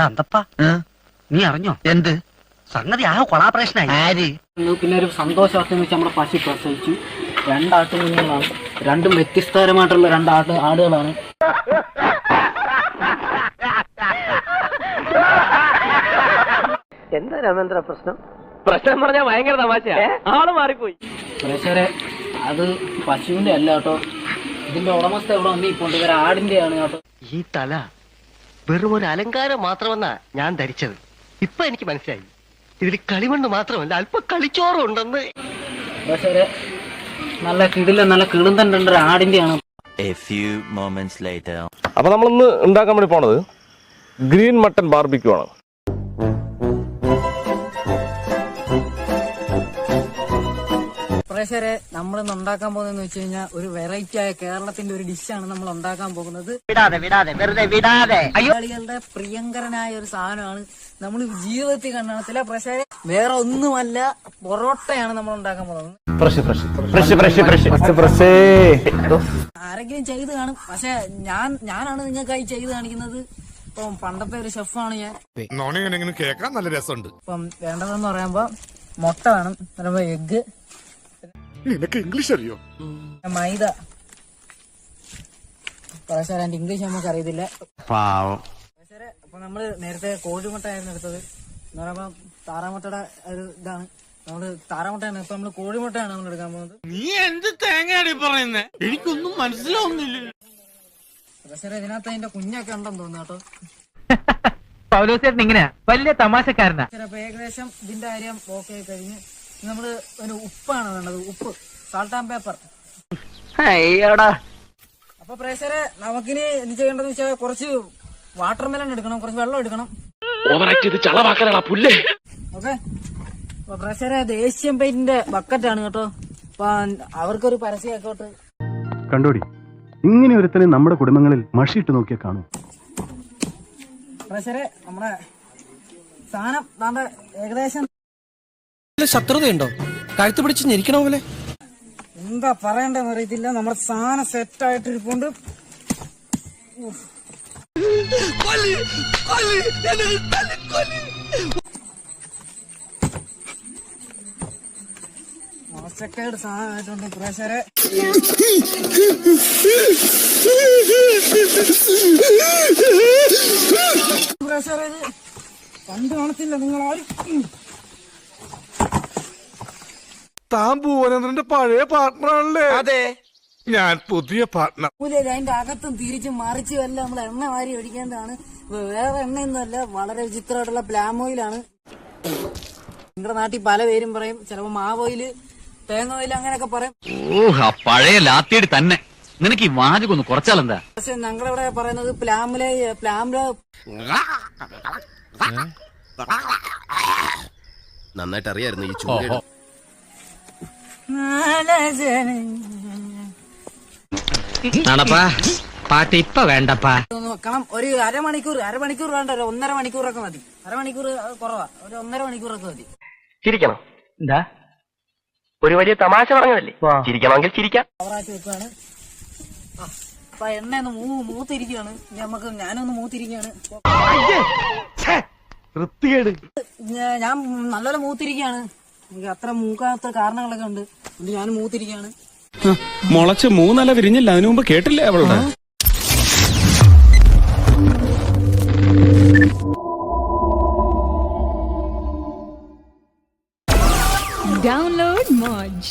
അന്തപ്പാ നീ അറിഞ്ഞോ എന്ത് സംഗതി ആ കൊളാബറേഷനായി ആര് പിന്നെ ഒരു സന്തോഷവാർത്ത വെച്ച് നമ്മുടെ പശു പ്രസവിച്ചു. 2 ആട്ടുകുഞ്ഞുങ്ങളാണ്. രണ്ടും വ്യത്യസ്തപരമായിട്ടുള്ള 2 ആടുകളാണ്. എന്താ രാമേന്ദ്ര പ്രശ്നം പറഞ്ഞാൽ ഭയങ്കര തമാശയാ. ആള് മാറിപ്പോയി. പ്രേക്ഷകരെ, അത് പശുവിന്റെ അല്ല കേട്ടോ. ഇതിന്റെ ഉടമസ്ഥ ഇവിടെ വന്ന് ഇപ്പോൾ ഇവർ ആടിന്റെയാണ് കേട്ടോ. ഈ തല വെറും ഒരു അലങ്കാരം മാത്രമെന്നാ ഞാൻ ധരിച്ചത്. ഇപ്പൊ എനിക്ക് മനസ്സിലായി ഇതിൽ കളിമണ്ണ് മാത്രമല്ല അല്പ കളിച്ചോറും ഉണ്ടെന്ന്. പ്രേക്ഷകരെ, നല്ല കിളുന്തൻ 2 ആടിന്റെയാണ്. അപ്പൊ നമ്മളിന്ന് ഉണ്ടാക്കാൻ വേണ്ടി പോണത് ഗ്രീൻ മട്ടൺ ബാർബിക്യൂ ആണ്. പ്രേക്ഷകരെ, നമ്മളിന്ന് ഉണ്ടാക്കാൻ പോകുന്നതെന്ന് വെച്ച് കഴിഞ്ഞാൽ ഒരു വെറൈറ്റി ആയ കേരളത്തിന്റെ ഒരു ഡിഷാണ് നമ്മൾ ഉണ്ടാക്കാൻ പോകുന്നത്. മലയാളികളുടെ പ്രിയങ്കരനായ ഒരു സാധനമാണ്. നമ്മൾ ജീവിതത്തിൽ കണ്ടെത്തില്ല. പ്രേക്ഷകരെ, വേറെ ഒന്നുമല്ല, പൊറോട്ടയാണ് നമ്മൾ ഉണ്ടാക്കാൻ പോകുന്നത്. ആരെങ്കിലും ചെയ്ത് കാണും, പക്ഷെ ഞാനാണ് നിങ്ങൾക്കായി ചെയ്ത് കാണിക്കുന്നത്. ഇപ്പം പണ്ടത്തെ ഒരു ഷെഫാണ് ഞാൻ. കേൾക്കാൻ നല്ല രസമുണ്ട്. ഇപ്പം വേണ്ടതെന്ന് പറയുമ്പോ മുട്ട വേണം, എഗ്ഗ്, നിനക്ക് ഇംഗ്ലീഷ് അറിയോ? മൈദ. പക്ഷേ എന്റെ ഇംഗ്ലീഷ് നമുക്ക് അറിയത്തില്ല. അപ്പൊ നമ്മള് നേരത്തെ കോഴിമുട്ടയായിരുന്നു എടുത്തത്. എന്ന് പറയുമ്പോ താറാമുട്ടയുടെ ഒരു ഇതാണ്. നമ്മള് താറാമുട്ടയാണ്, ഇപ്പൊ നമ്മള് കോഴിമുട്ടയാണ് നമ്മൾ എടുക്കാൻ പോകുന്നത്. നീ എന്ത് തേങ്ങയാടി പറയുന്നേ? എനിക്കൊന്നും മനസ്സിലാവുന്നില്ല. പക്ഷേ ഇതിനകത്ത് അതിന്റെ കുഞ്ഞൊക്കെ ഉണ്ടെന്ന് തോന്നുന്നു കേട്ടോ. പൗലോസേട്ടൻ ഇങ്ങനെയാ, വലിയ തമാശക്കാരനാ. അപ്പൊ ഏകദേശം ഇതിന്റെ കാര്യം ഓക്കെ ആയി കഴിഞ്ഞ് നമ്മള് ഒരു ഉപ്പാണ് വേണ്ടത്. ഉപ്പ്, സാൾട്ട് ആൻഡ് പേപ്പർ. അപ്പൊ പ്രേക്ഷകരെ, നമുക്കിനി എന്ത് ചെയ്യേണ്ടതെന്ന് വെച്ചാൽ കുറച്ച് വാട്ടർ മെലൺ എടുക്കണം, കുറച്ച് വെള്ളം എടുക്കണം. ഓക്കെ. അപ്പൊ പ്രേക്ഷകരെ, ഇത് ഏഷ്യൻ പെയിന്റിന്റെ ബക്കറ്റാണ് കേട്ടോ. അപ്പൊ അവർക്കൊരു പരസ്യമാക്കോട്ട്. കണ്ടോടി, ഇങ്ങനെ ഒരുത്തനെ നമ്മുടെ കുടുംബങ്ങളിൽ മഷിയിട്ട് നോക്കിയാൽ കാണും. പ്രേക്ഷകരെ, നമ്മുടെ സാധനം ദാണ്ട ഏകദേശം. ശത്രുതയുണ്ടോ? കഴുത്ത് പിടിച്ച് ഞെരിക്കണ പോലെ. എന്താ പറയണ്ടെന്ന് അറിയത്തില്ല. നമ്മുടെ സാധനം സെറ്റ് ആയിട്ട് ഇരിപ്പുണ്ട്. മോശക്കേട് സാധനമായിട്ടുണ്ട് പ്രേക്ഷകരെ. പ്രേക്ഷകരെ, ഇത് കണ്ടു കാണത്തില്ല നിങ്ങൾ ആരും. താൻ ഭുവനേന്ദ്രന്റെ പഴയ പാർട്ട്ണറാണല്ലേ? അതെ, ഞാൻ പുതിയ പാർട്ട്ണർ. അതിന്റെ അകത്തും തിരിച്ചും മറിച്ചും എല്ലാം നമ്മൾ എണ്ണ വാരി ഒഴിക്കേണ്ടതാണ്. വേറെ എണ്ണയൊന്നുമല്ല, വളരെ വിചിത്രമായിട്ടുള്ള പ്ലാം ഓയിലാണ്. നിങ്ങളുടെ നാട്ടിൽ പല പേരും പറയും. ചിലപ്പോ മാവ് ഓയില്, തേങ്ങ ഓയിൽ, അങ്ങനെയൊക്കെ പറയും. പഴയ ലാത്തിയടി തന്നെ. നിനക്ക് ഈ വാചകൊന്ന് കുറച്ചാലെന്താ? പക്ഷെ ഞങ്ങളിവിടെ പറയുന്നത് പ്ലാമിലെ നന്നായിട്ട് അറിയായിരുന്നു ഈ ചൂട്. പാട്ട് ഇപ്പൊ വേണ്ടപ്പാ. വെക്കണം. ഒരു അരമണിക്കൂർ വേണ്ട, ഒരു 1.5 മണിക്കൂറൊക്കെ മതി. അരമണിക്കൂർ കുറവാ, ഒരു 1.5 മണിക്കൂറൊക്കെ മതി. ചിരിക്കണം. എന്താ ഒരു വലിയ തമാശ പറഞ്ഞതല്ലേ? ചിരിക്കണമെങ്കിൽ ചിരിക്കാം. ഓവറാക്കി വെക്കുകയാണ്. അപ്പൊ എണ്ണ ഒന്ന് മൂത്തിരിക്കുകയാണ്. ഞാനൊന്ന് മൂത്തിരിക്കുകയാണ്. ഞാൻ നല്ലപോലെ മൂത്തിരിക്കുകയാണ്. എനിക്ക് അത്ര മൂക്കാത്ത കാരണങ്ങളൊക്കെ ഉണ്ട്. ഞാൻ മൂത്തിരിക്കുകയാണ്. മുളച്ച് 3 ഇല വിരിഞ്ഞില്ല, അതിനു മുമ്പ് കേട്ടില്ലേ അവളുടെ? Download Moj.